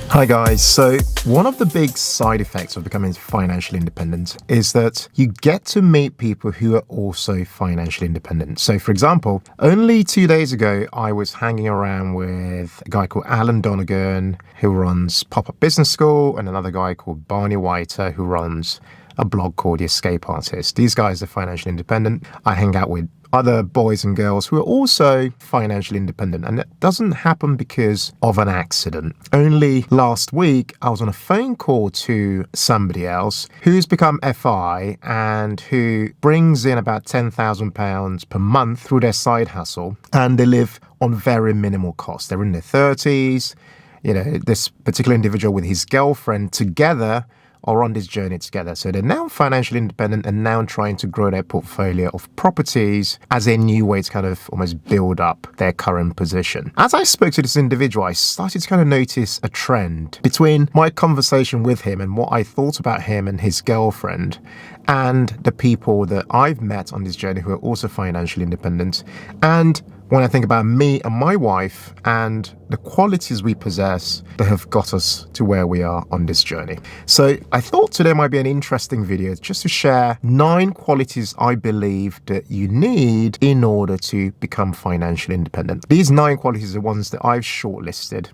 Hi guys, so one of the big side effects of becoming financially independent is that you get to meet people who are also financially independent. So for example, only 2 days ago, I was hanging around with a guy called Alan Donegan, who runs Pop-Up Business School, and another guy called Barney Whiter, who runs a blog called The Escape Artist. These guys are financially independent. I hang out with other boys and girls who are also financially independent, and it doesn't happen because of an accident. Only last week, I was on a phone call to somebody else who's become FI and who brings in about £10,000 per month through their side hustle, and they live on very minimal cost. They're in their 30s. You know, this particular individual with his girlfriend together are on this journey together. So they're now financially independent and now trying to grow their portfolio of properties as a new way to kind of almost build up their current position. As I spoke to this individual, I started to kind of notice a trend between my conversation with him and what I thought about him and his girlfriend and the people that I've met on this journey who are also financially independent. And when I think about me and my wife and the qualities we possess that have got us to where we are on this journey. So I thought today might be an interesting video just to share 9 qualities I believe that you need in order to become financially independent. These 9 qualities are ones that I've shortlisted.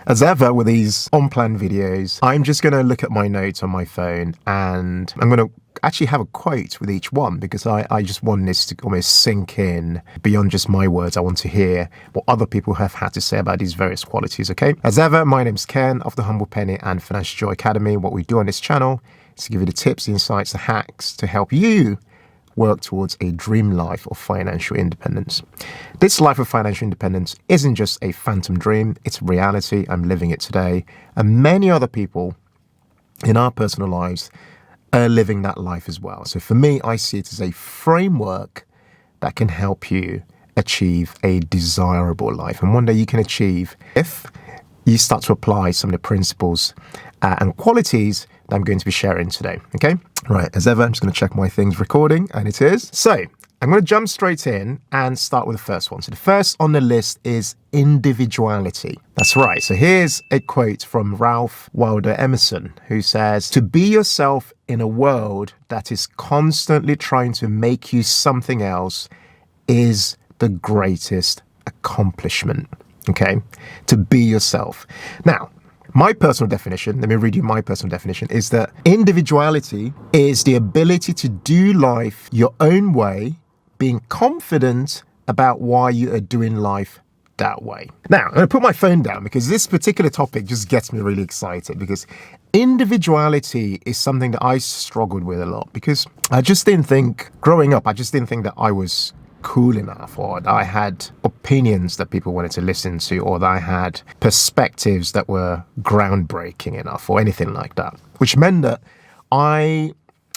As ever with these unplanned videos, I'm just going to look at my notes on my phone and I'm going to actually have a quote with each one because I just want this to almost sink in beyond just my words. I want to hear what other people have had to say about these various qualities, okay? As ever, my name's Ken of the Humble Penny and Financial Joy Academy. What we do on this channel is to give you the tips, the insights, the hacks to help you work towards a dream life of financial independence. This life of financial independence isn't just a phantom dream, it's reality. I'm living it today. And many other people in our personal lives are living that life as well. So for me, I see it as a framework that can help you achieve a desirable life. And one day you can achieve if you start to apply some of the principles and qualities that I'm going to be sharing today, okay? Right, as ever, I'm just going to check my things recording, and it is. So I'm going to jump straight in and start with the first one. So the first on the list is individuality. That's right. So here's a quote from Ralph Waldo Emerson, who says, "To be yourself in a world that is constantly trying to make you something else is the greatest accomplishment." Okay? To be yourself. Now, my personal definition, let me read you my personal definition, is that individuality is the ability to do life your own way, being confident about why you are doing life that way. Now, I'm going to put my phone down because this particular topic just gets me really excited because individuality is something that I struggled with a lot because I just didn't think, growing up, I just didn't think that I was cool enough, or that I had opinions that people wanted to listen to, or that I had perspectives that were groundbreaking enough, or anything like that, which meant that I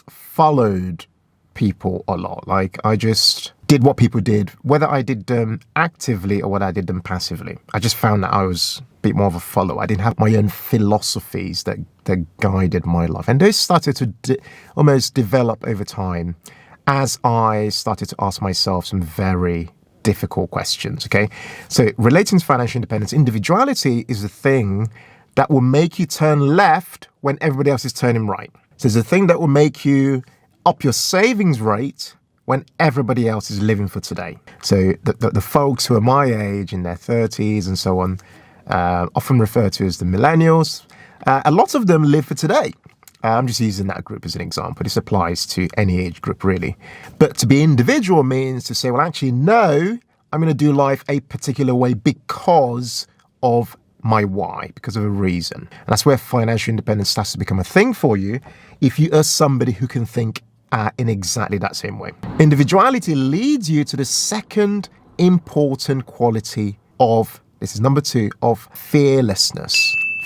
followed people a lot. Like, I just did what people did, whether I did them actively or whether I did them passively. I just found that I was a bit more of a follower. I didn't have my own philosophies that guided my life. And those started to almost develop over time as I started to ask myself some very difficult questions, okay? So relating to financial independence, individuality is the thing that will make you turn left when everybody else is turning right. So it's the thing that will make you up your savings rate when everybody else is living for today. So the folks who are my age, in their 30s and so on, often referred to as the millennials, a lot of them live for today. I'm just using that group as an example. This applies to any age group, really. But to be individual means to say, well, actually, no, I'm going to do life a particular way because of my why, because of a reason. And that's where financial independence starts to become a thing for you if you are somebody who can think in exactly that same way. Individuality leads you to the second important quality of, this is number 2, of fearlessness.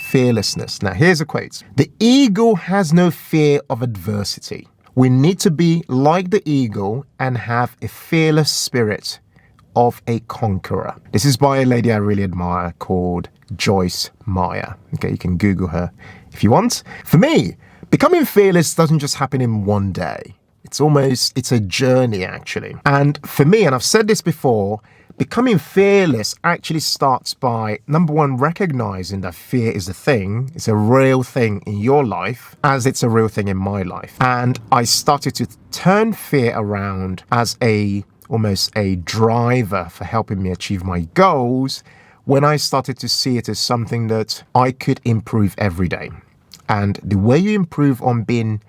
Fearlessness. Now, here's a quote. "The eagle has no fear of adversity. We need to be like the eagle and have a fearless spirit of a conqueror." This is by a lady I really admire called Joyce Meyer. Okay, you can Google her if you want. For me, becoming fearless doesn't just happen in one day. It's a journey actually. And for me, and I've said this before, becoming fearless actually starts by, number one, recognizing that fear is a thing. It's a real thing in your life as it's a real thing in my life. And I started to turn fear around as almost a driver for helping me achieve my goals when I started to see it as something that I could improve every day. And the way you improve on being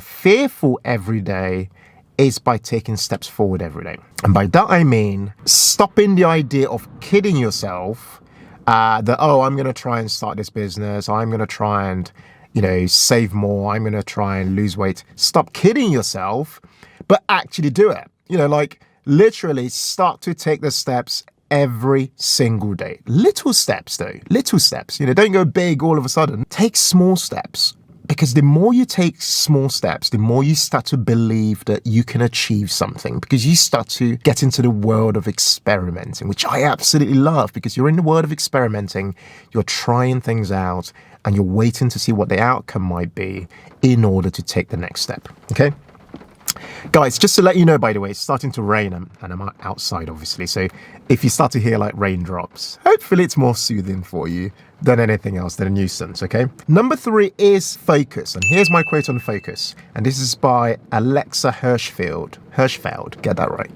fearful every day is by taking steps forward every day. And by that I mean stopping the idea of kidding yourself that, I'm going to try and start this business. I'm going to try and, save more. I'm going to try and lose weight. Stop kidding yourself, but actually do it. Literally start to take the steps every single day. Little steps though, little steps. Don't go big all of a sudden. Take small steps. Because the more you take small steps, the more you start to believe that you can achieve something, because you start to get into the world of experimenting, which I absolutely love, because you're in the world of experimenting, you're trying things out, and you're waiting to see what the outcome might be in order to take the next step. Okay? Guys, just to let you know, by the way, it's starting to rain and I'm outside, obviously. So if you start to hear like raindrops, hopefully it's more soothing for you than anything else, than a nuisance, okay? Number 3 is focus. And here's my quote on focus. And this is by Alexa Hirschfeld, get that right.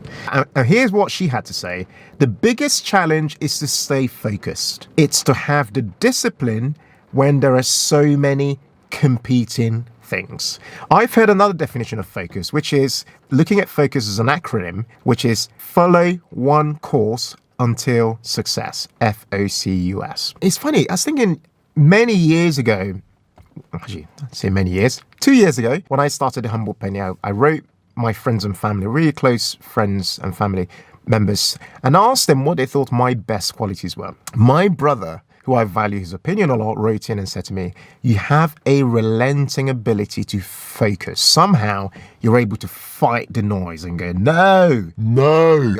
And here's what she had to say. The biggest challenge is to stay focused. It's to have the discipline when there are so many competing things. I've heard another definition of focus, which is looking at focus as an acronym, which is follow one course until success, FOCUS. It's funny, I was thinking many years ago, actually, I'd say many years, 2 years ago, when I started the Humble Penny, I wrote my friends and family, really close friends and family members, and asked them what they thought my best qualities were. My brother, who I value his opinion a lot, wrote in and said to me, you have a relenting ability to focus. Somehow you're able to fight the noise and go, no,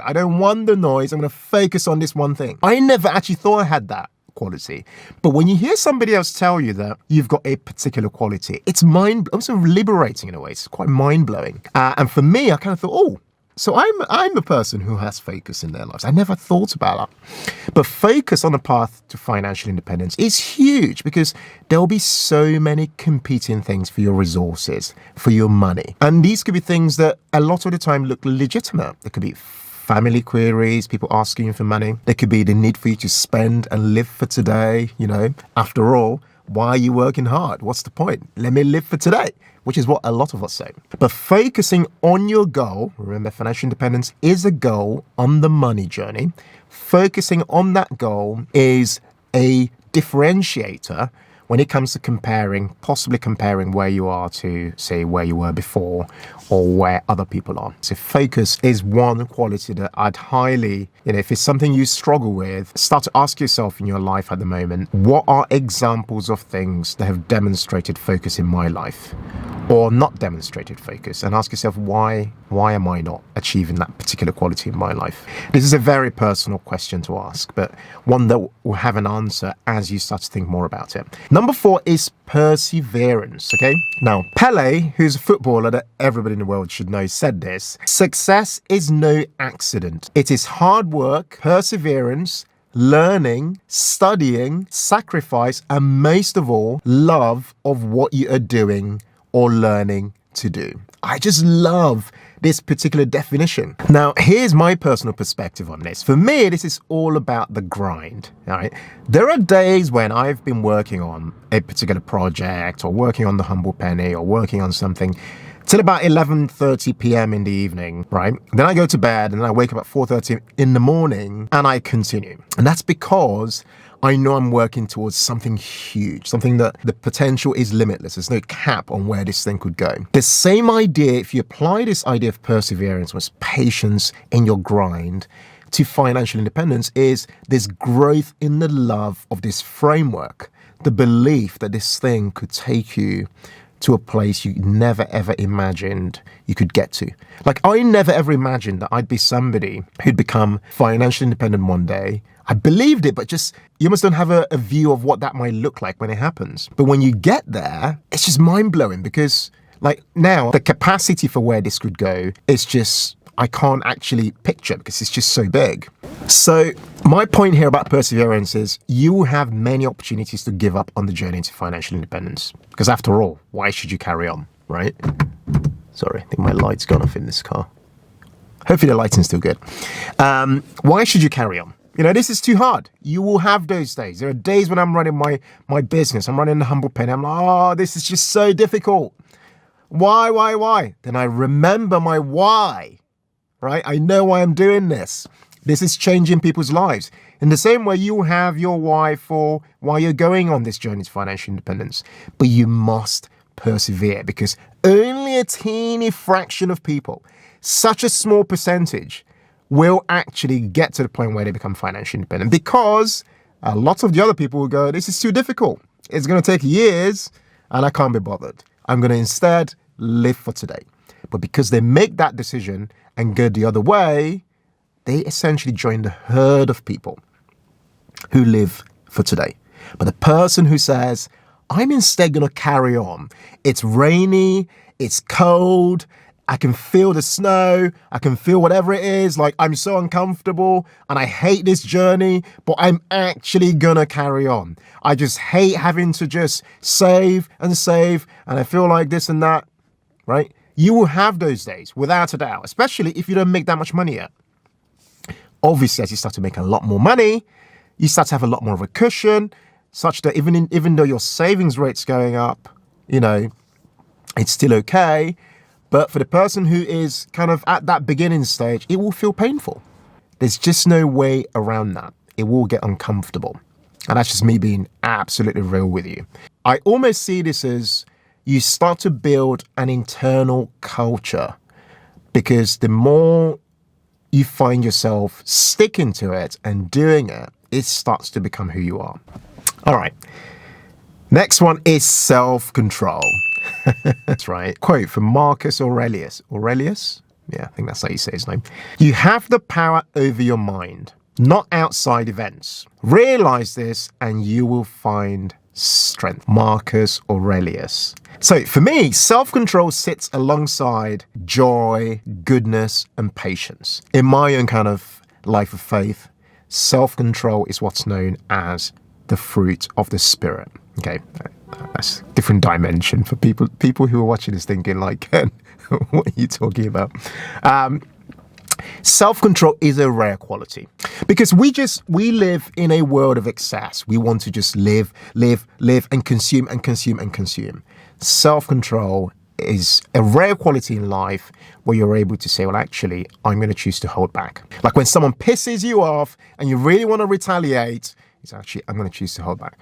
I don't want the noise. I'm going to focus on this one thing. I never actually thought I had that quality. But when you hear somebody else tell you that you've got a particular quality, it's also liberating in a way. It's quite mind-blowing. And for me, I kind of thought, so I'm a person who has focus in their lives. I never thought about that. But focus on the path to financial independence is huge, because there'll be so many competing things for your resources, for your money. And these could be things that a lot of the time look legitimate. There could be family queries, people asking you for money. There could be the need for you to spend and live for today. After all, why are you working hard? What's the point? Let me live for today, which is what a lot of us say. But focusing on your goal, remember, financial independence is a goal on the money journey. Focusing on that goal is a differentiator when it comes to possibly comparing where you are to, say, where you were before or where other people are. So focus is one quality that I'd highly, if it's something you struggle with, start to ask yourself in your life at the moment, what are examples of things that have demonstrated focus in my life or not demonstrated focus? And ask yourself, why am I not achieving that particular quality in my life? This is a very personal question to ask, but one that will have an answer as you start to think more about it. Number 4 is perseverance, okay? Now, Pele, who's a footballer that everybody in the world should know, said this: success is no accident. It is hard work, perseverance, learning, studying, sacrifice, and most of all, love of what you are doing or learning to do. I just love this particular definition. Now, here's my personal perspective on this. For me, this is all about the grind, all right? There are days when I've been working on a particular project or working on the Humble Penny or working on something till about 11:30 p.m. in the evening, right? Then I go to bed and then I wake up at 4:30 in the morning and I continue. And that's because I know I'm working towards something huge, something that the potential is limitless. There's no cap on where this thing could go. The same idea, if you apply this idea of perseverance, was patience in your grind, to financial independence, is this growth in the love of this framework, the belief that this thing could take you to a place you never ever imagined you could get to. Like, I never ever imagined that I'd be somebody who'd become financially independent one day. I believed it, but just, you almost don't have a view of what that might look like when it happens. But when you get there, it's just mind-blowing, because Like now, the capacity for where this could go is just, I can't actually picture because it's just so big. So my point here about perseverance is you will have many opportunities to give up on the journey to financial independence. Because after all, why should you carry on, right? Sorry, I think my light's gone off in this car. Hopefully the lighting's still good. Why should you carry on? You know, this is too hard. You will have those days. There are days when I'm running my business. I'm running the Humble Penny. I'm like, oh, this is just so difficult. Why? Then I remember my why, right? I know why I'm doing this. This is changing people's lives. In the same way, you will have your why for why you're going on this journey to financial independence. But you must persevere because only a teeny fraction of people, such a small percentage, will actually get to the point where they become financially independent, because a lot of the other people will go, this is too difficult. It's going to take years and I can't be bothered. I'm going to instead live for today. But because they make that decision and go the other way, they essentially join the herd of people who live for today. But the person who says, I'm instead going to carry on. It's rainy, it's cold, I can feel the snow, I can feel whatever it is, like I'm so uncomfortable and I hate this journey, but I'm actually gonna carry on. I just hate having to just save and I feel like this and that, right? You will have those days, without a doubt, especially if you don't make that much money yet. Obviously, as you start to make a lot more money, you start to have a lot more of a cushion, such that even though your savings rate's going up, you know, it's still okay. But for the person who is kind of at that beginning stage, it will feel painful. There's just no way around that. It will get uncomfortable. And that's just me being absolutely real with you. I almost see this as you start to build an internal culture, because the more you find yourself sticking to it and doing it, it starts to become who you are. All right. Next one is self-control. That's right. Quote from Marcus Aurelius. Aurelius? Yeah, I think that's how you say his name. You have the power over your mind, not outside events. Realize this and you will find strength. Marcus Aurelius. So for me, self-control sits alongside joy, goodness, and patience. In my own kind of life of faith, self-control is what's known as the fruit of the Spirit. Okay, that's a different dimension for people who are watching this thinking like, what are you talking about? Self-control is a rare quality because we live in a world of excess. We want to just live and consume. Self-control is a rare quality in life where you're able to say, well, actually, I'm going to choose to hold back. Like when someone pisses you off and you really want to retaliate, it's actually, I'm going to choose to hold back.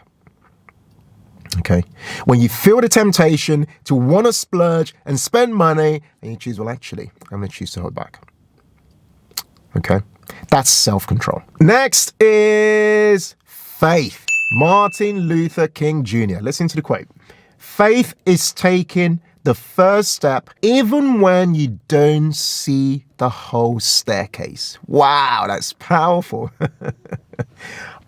Okay. When you feel the temptation to want to splurge and spend money and you choose, well, actually, I'm going to choose to hold back. Okay. That's self-control. Next is faith. Martin Luther King Jr. Listen to the quote. Faith is taking the first step even when you don't see the whole staircase. Wow, that's powerful.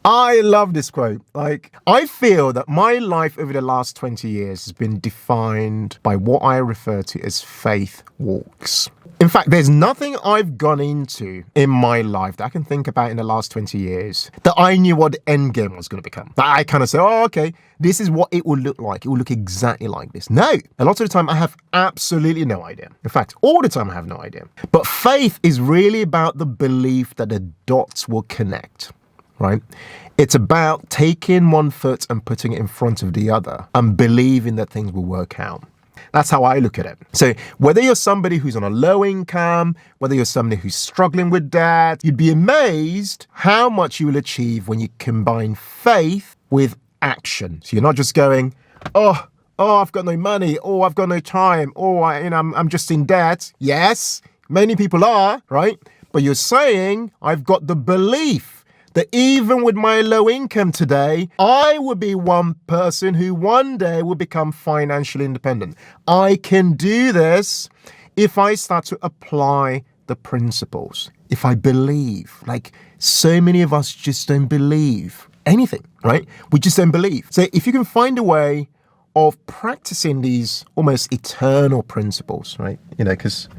I love this quote. Like, I feel that my life over the last 20 years has been defined by what I refer to as faith walks. In fact, there's nothing I've gone into in my life that I can think about in the last 20 years that I knew what the end game was going to become. That I kind of say, oh, okay, this is what it will look like. It will look exactly like this. No, a lot of the time I have absolutely no idea. In fact, all the time I have no idea. But faith is really about the belief that the dots will connect. Right? It's about taking one foot and putting it in front of the other and believing that things will work out. That's how I look at it. So whether you're somebody who's on a low income, whether you're somebody who's struggling with debt, you'd be amazed how much you will achieve when you combine faith with action. So you're not just going, oh, I've got no money, oh, I've got no time, oh, I'm just in debt. Yes, many people are, right? But you're saying, I've got the belief that even with my low income today, I will be one person who one day will become financially independent. I can do this if I start to apply the principles. If I believe, like so many of us just don't believe anything, right? We just don't believe. So if you can find a way of practicing these almost eternal principles, right? Because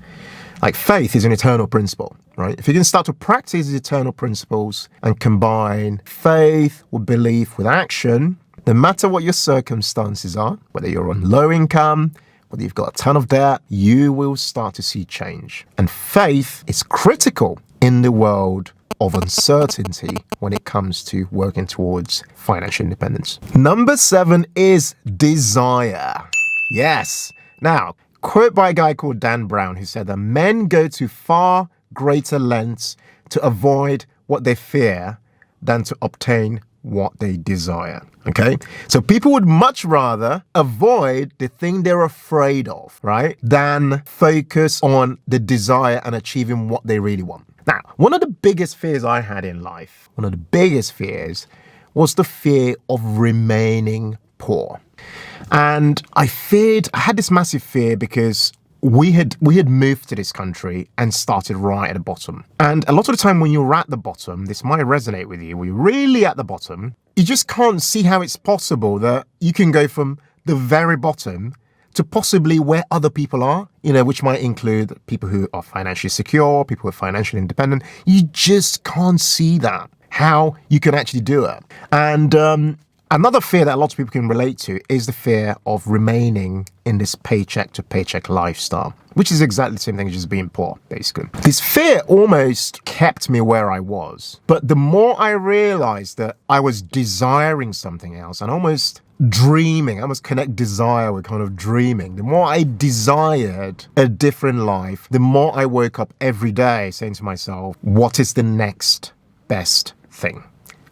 like faith is an eternal principle, right? If you can start to practice these eternal principles and combine faith with belief with action, no matter what your circumstances are, whether you're on low income, whether you've got a ton of debt, you will start to see change. And faith is critical in the world of uncertainty when it comes to working towards financial independence. Number 7 is desire. Yes. Now, quote by a guy called Dan Brown, who said that men go to far greater lengths to avoid what they fear than to obtain what they desire. Okay? So people would much rather avoid the thing they're afraid of, right? Than focus on the desire and achieving what they really want. Now, one of the biggest fears I had in life, one of the biggest fears was the fear of remaining poor. And I had this massive fear because we had moved to this country and started right at the bottom. And a lot of the time when you're at the bottom, this might resonate with you, when you're really at the bottom, you just can't see how it's possible that you can go from the very bottom to possibly where other people are, which might include people who are financially secure, people who are financially independent. You just can't see that, how you can actually do it. And another fear that a lot of people can relate to is the fear of remaining in this paycheck to paycheck lifestyle, which is exactly the same thing as just being poor, basically. This fear almost kept me where I was. But the more I realized that I was desiring something else and almost dreaming, I almost connect desire with kind of dreaming. The more I desired a different life, the more I woke up every day saying to myself, what is the next best thing?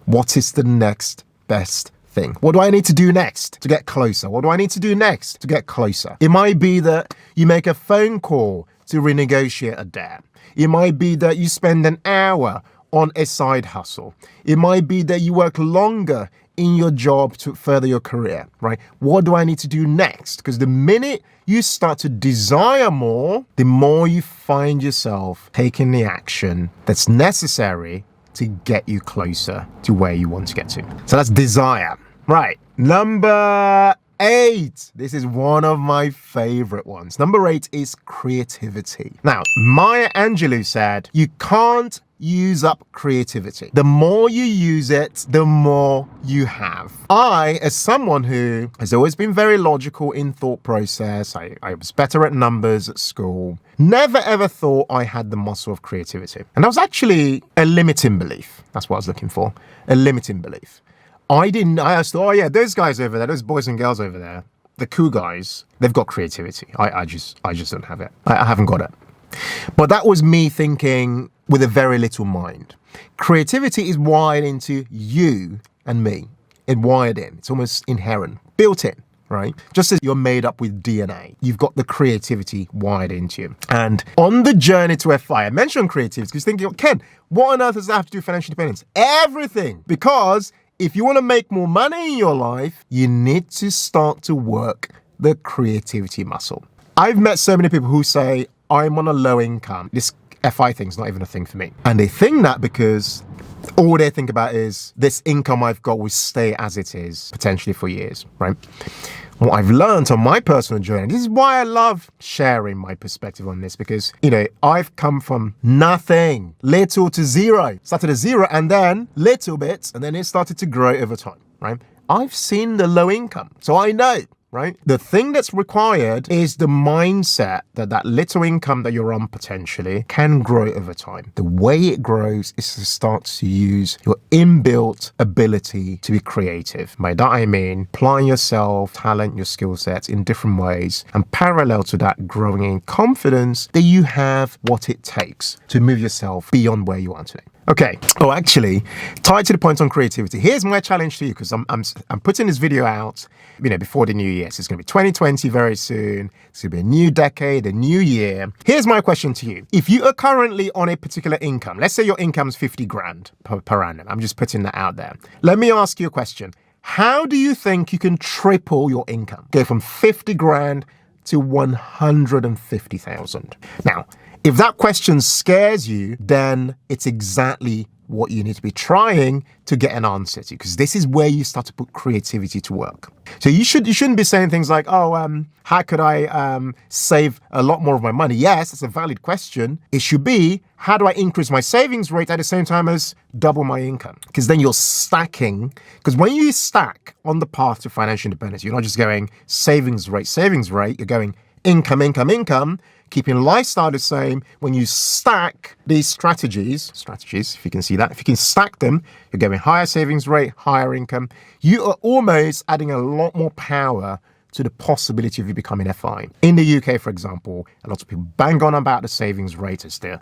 What is the next best thing? What do I need to do next to get closer? What do I need to do next to get closer? It might be that you make a phone call to renegotiate a debt. It might be that you spend an hour on a side hustle. It might be that you work longer in your job to further your career, right? What do I need to do next? Because the minute you start to desire more, the more you find yourself taking the action that's necessary to get you closer to where you want to get to. So that's desire. Right. Number 8. This is one of my favorite ones. Number 8 is creativity. Now, Maya Angelou said, you can't use up creativity. The more you use it, the more you have. I, as someone who has always been very logical in thought process, I was better at numbers at school, never ever thought I had the muscle of creativity. And that was actually a limiting belief. That's what I was looking for, a limiting belief. I just thought, oh yeah, those guys over there, those boys and girls over there, the cool guys, they've got creativity. I just don't have it. I haven't got it. But that was me thinking with a very little mind. Creativity is wired into you and me. It's wired in. It's almost inherent, built in, right? Just as you're made up with DNA, you've got the creativity wired into you. And on the journey to FI, I mentioned creativity because you're thinking, Ken, what on earth does that have to do with financial independence? Everything. Because if you want to make more money in your life, you need to start to work the creativity muscle. I've met so many people who say, I'm on a low income. This FI thing's not even a thing for me. And they think that because all they think about is this income I've got will stay as it is, potentially for years, right? What I've learned on my personal journey, this is why I love sharing my perspective on this, because, I've come from nothing, little to zero. Started at zero and then little bits, and then it started to grow over time, right? I've seen the low income, so I know. Right? The thing that's required is the mindset that little income that you're on potentially can grow over time. The way it grows is to start to use your inbuilt ability to be creative. By that I mean applying yourself, talent, your skill sets in different ways, and parallel to that, growing in confidence that you have what it takes to move yourself beyond where you are today. Okay. Oh, actually, tied to the point on creativity, here's my challenge to you, because I'm putting this video out, before the new year. So it's going to be 2020 very soon. It's going to be a new decade, a new year. Here's my question to you. If you are currently on a particular income, let's say your income's 50 grand per annum. I'm just putting that out there. Let me ask you a question. How do you think you can triple your income? Go from 50 grand to 150,000. Now, if that question scares you, then it's exactly what you need to be trying to get an answer to, because this is where you start to put creativity to work. So you shouldn't be saying things like, how could I save a lot more of my money? Yes, that's a valid question. It should be, how do I increase my savings rate at the same time as double my income? Because then you're stacking. Because when you stack on the path to financial independence, you're not just going savings rate, you're going income, keeping lifestyle the same. When you stack these strategies, if you can see that, if you can stack them, you're getting higher savings rate, higher income. You are almost adding a lot more power to the possibility of you becoming FI. In the UK, for example, a lot of people bang on about the savings rate as the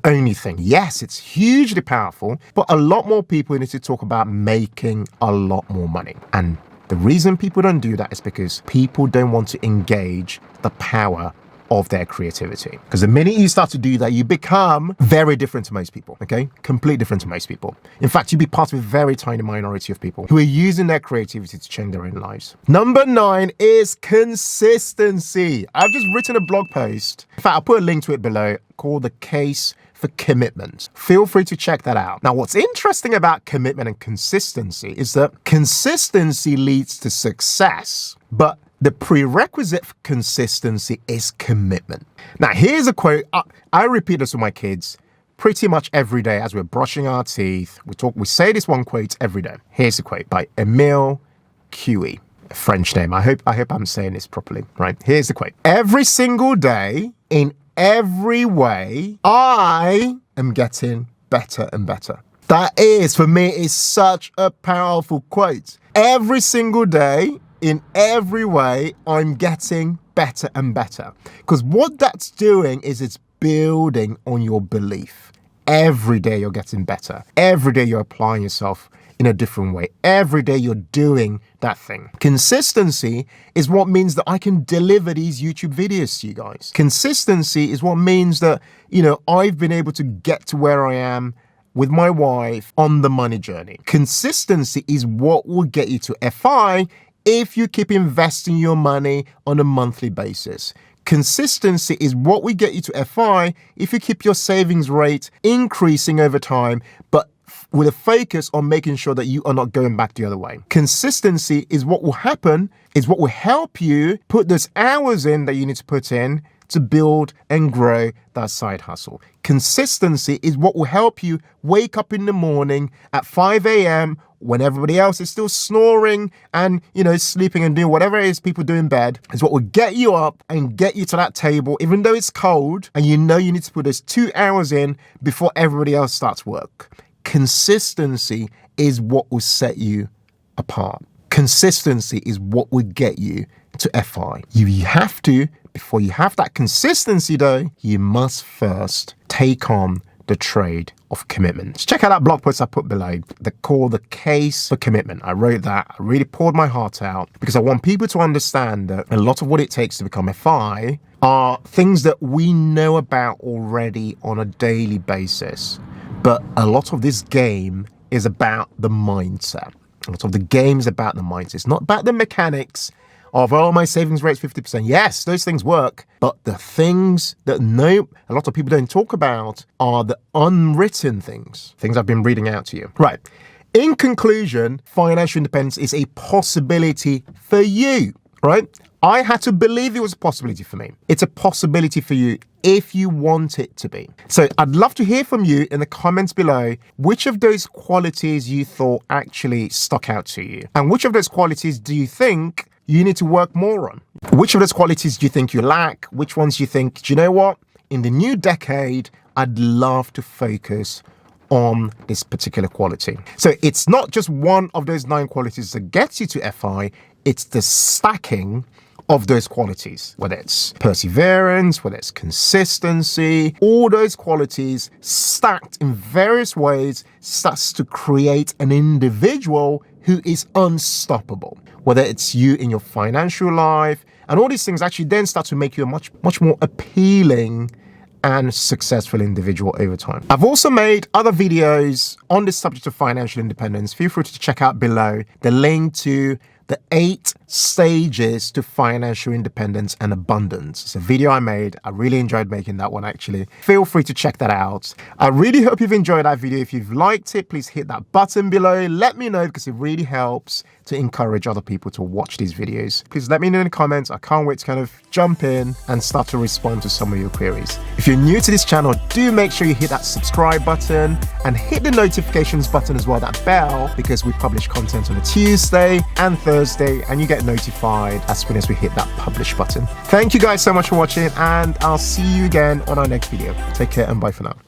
only thing. Yes, it's hugely powerful, but a lot more people need to talk about making a lot more money. And the reason people don't do that is because people don't want to engage the power of their creativity. Because the minute you start to do that, you become very different to most people, okay? Completely different to most people. In fact, you'd be part of a very tiny minority of people who are using their creativity to change their own lives. Number 9 is consistency. I've just written a blog post. In fact, I'll put a link to it below, called The Case for Commitment. Feel free to check that out. Now, what's interesting about commitment and consistency is that consistency leads to success, but the prerequisite for consistency is commitment. Now, here's a quote. I repeat this with my kids pretty much every day as we're brushing our teeth. We say this one quote every day. Here's a quote by Emile Coué, a French name. I hope I'm saying this properly, right? Here's the quote. Every single day, in every way, I am getting better and better. That is, for me, is such a powerful quote. Every single day, in every way, I'm getting better and better. Because what that's doing is it's building on your belief. Every day you're getting better. Every day you're applying yourself in a different way. Every day you're doing that thing. Consistency is what means that I can deliver these YouTube videos to you guys. Consistency is what means that, I've been able to get to where I am with my wife on the money journey. Consistency is what will get you to FI if you keep investing your money on a monthly basis. Consistency is what will get you to FI if you keep your savings rate increasing over time, but with a focus on making sure that you are not going back the other way. Consistency is what will happen, is what will help you put those hours in that you need to put in to build and grow that side hustle. Consistency is what will help you wake up in the morning at 5 a.m. when everybody else is still snoring and, sleeping and doing whatever it is people do in bed. Is what will get you up and get you to that table, even though it's cold and you need to put those 2 hours in before everybody else starts work. Consistency is what will set you apart. Consistency is what will get you to FI. You have to, before you have that consistency though, you must first take on the trade of commitment. Check out that blog post I put below, called The Case for Commitment. I wrote that. I really poured my heart out because I want people to understand that a lot of what it takes to become FI are things that we know about already on a daily basis. But a lot of this game is about the mindset. A lot of the game is about the mindset. It's not about the mechanics of, my savings rate's 50%. Yes, those things work. But the things that a lot of people don't talk about are the unwritten things I've been reading out to you. Right. In conclusion, financial independence is a possibility for you, right? I had to believe it was a possibility for me. It's a possibility for you if you want it to be. So I'd love to hear from you in the comments below which of those qualities you thought actually stuck out to you. And which of those qualities do you think you need to work more on? Which of those qualities do you think you lack? Which ones do you think, do you know what? In the new decade, I'd love to focus on this particular quality. So it's not just one of those 9 qualities that gets you to FI, it's the stacking of those qualities, whether it's perseverance, whether it's consistency, all those qualities stacked in various ways starts to create an individual who is unstoppable. Whether it's you in your financial life, and all these things actually then start to make you a much more appealing and successful individual over time. I've also made other videos on this subject of financial independence. Feel free to check out below the link to The 8 Stages to Financial Independence and Abundance. It's a video I made. I really enjoyed making that one, actually. Feel free to check that out. I really hope you've enjoyed that video. If you've liked it, please hit that button below. Let me know, because it really helps to encourage other people to watch these videos. Please let me know in the comments. I can't wait to kind of jump in and start to respond to some of your queries. If you're new to this channel, do make sure you hit that subscribe button and hit the notifications button as well, that bell, because we publish content on a Tuesday and Thursday, and you get notified as soon as we hit that publish button. Thank you guys so much for watching, and I'll see you again on our next video. Take care and bye for now.